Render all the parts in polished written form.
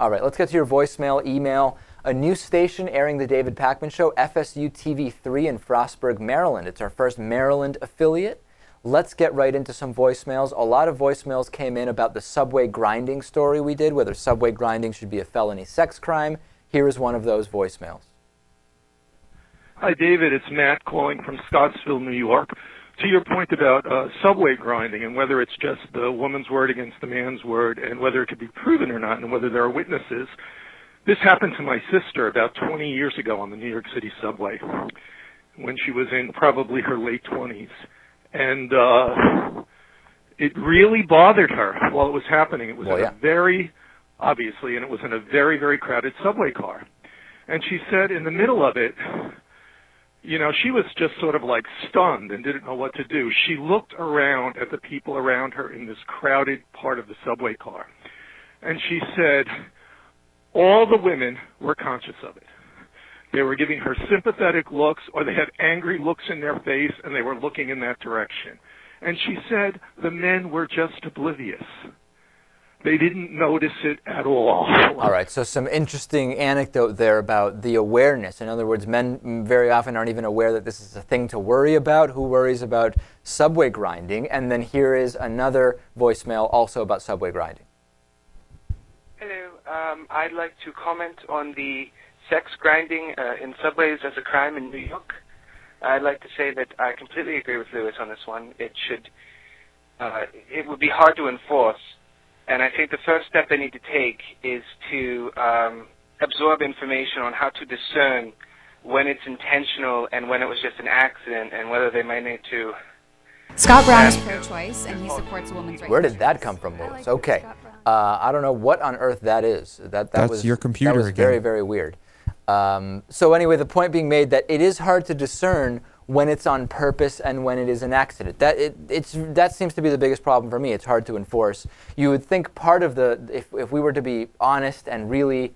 All right, let's get to your voicemail, email. A new station airing the David Pakman Show, FSU TV3 in Frostburg, Maryland. It's our first Maryland affiliate. Let's get right into some voicemails. A lot of voicemails came in about the subway grinding story we did, whether subway grinding should be a felony sex crime. Here is one of those voicemails. Hi, David. It's Matt calling from Scottsville, New York. To your point about subway grinding and whether it's just the woman's word against the man's word and whether it could be proven or not and whether there are witnesses, this happened to my sister about 20 years ago on the New York City subway when she was in probably her late 20s. And it really bothered her while it was happening. It was obviously, and it was in a very, very crowded subway car. And she said in the middle of it, you know, she was just sort of like stunned and didn't know what to do. She looked around at the people around her in this crowded part of the subway car. And she said all the women were conscious of it. They were giving her sympathetic looks, or they had angry looks in their face, and they were looking in that direction. And she said the men were just oblivious. They didn't notice it at all. All right, so some interesting anecdote there about the awareness. In other words, men very often aren't even aware that this is a thing to worry about. Who worries about subway grinding? And then here is another voicemail also about subway grinding. Hello, I'd like to comment on the sex grinding in subways as a crime in New York. I'd like to say that I completely agree with Lewis on this one. It would be hard to enforce, and I think the first step they need to take is to absorb information on how to discern when it's intentional and when it was just an accident, and whether they might need to. Scott Brown is pro-choice, and he supports a woman's right. Where did that come from, Lewis? Okay, I don't know what on earth that is. That's your computer. That was very, very weird. So anyway, the point being made that it is hard to discern when it's on purpose and when it is an accident. That seems to be the biggest problem for me. It's hard to enforce. You would think part of if we were to be honest and really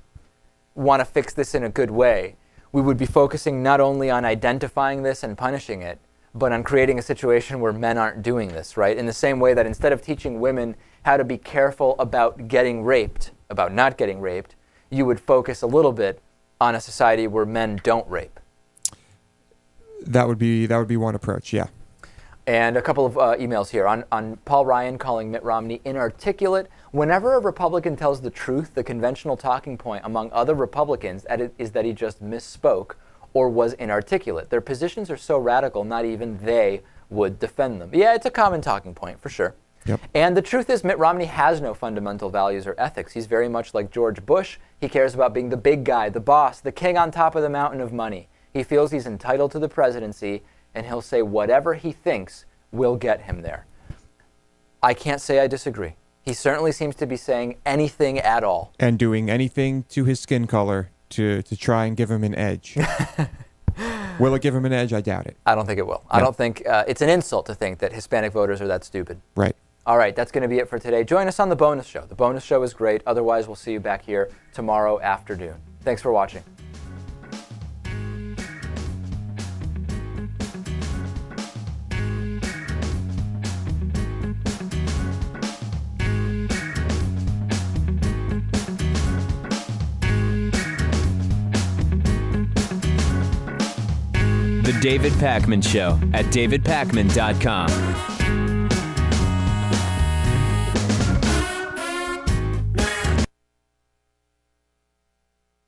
want to fix this in a good way, we would be focusing not only on identifying this and punishing it, but on creating a situation where men aren't doing this, right? In the same way that instead of teaching women how to be careful about getting raped, about not getting raped, you would focus a little bit on a society where men don't rape. That would be one approach, yeah. And a couple of emails here on Paul Ryan calling Mitt Romney inarticulate. Whenever a Republican tells the truth, the conventional talking point among other Republicans is that he just misspoke or was inarticulate. Their positions are so radical, not even they would defend them. Yeah, it's a common talking point, for sure. Yep. And the truth is, Mitt Romney has no fundamental values or ethics. He's very much like George Bush. He cares about being the big guy, the boss, the king on top of the mountain of money. He feels he's entitled to the presidency, and he'll say whatever he thinks will get him there. I can't say I disagree. He certainly seems to be saying anything at all. And doing anything to his skin color to try and give him an edge. Will it give him an edge? I doubt it. I don't think it will. No. I don't think it's an insult to think that Hispanic voters are that stupid. Right. All right, that's going to be it for today. Join us on the bonus show. The bonus show is great. Otherwise, we'll see you back here tomorrow afternoon. Thanks for watching. The David Pakman Show at davidpakman.com.